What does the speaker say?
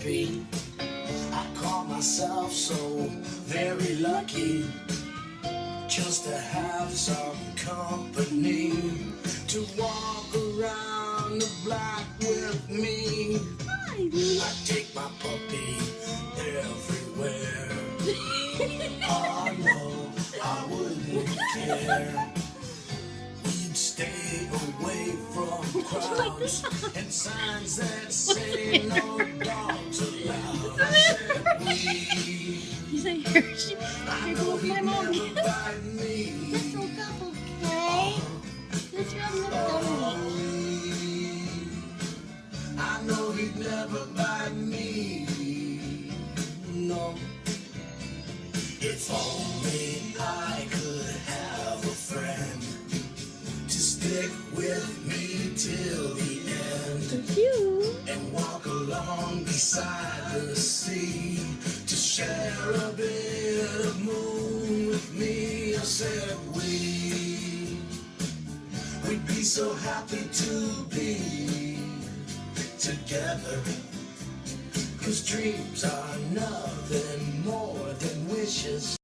puppy. I call myself so very lucky just to have some company to walk around the block with me. I take my puppy everywhere. Oh no, I wouldn't care. We'd stay away from crowds and signs that say no dogs allowed. I said we. You say Hershey. I know he'd never bite me. Just woke up, okay? Just I know he'd never bite me. No. If only I could have a friend to stick with me till the end you. and walk along beside the sea to share a bit of moon with me. I said we'd be so happy to be together, 'cause dreams are nothing more than wishes.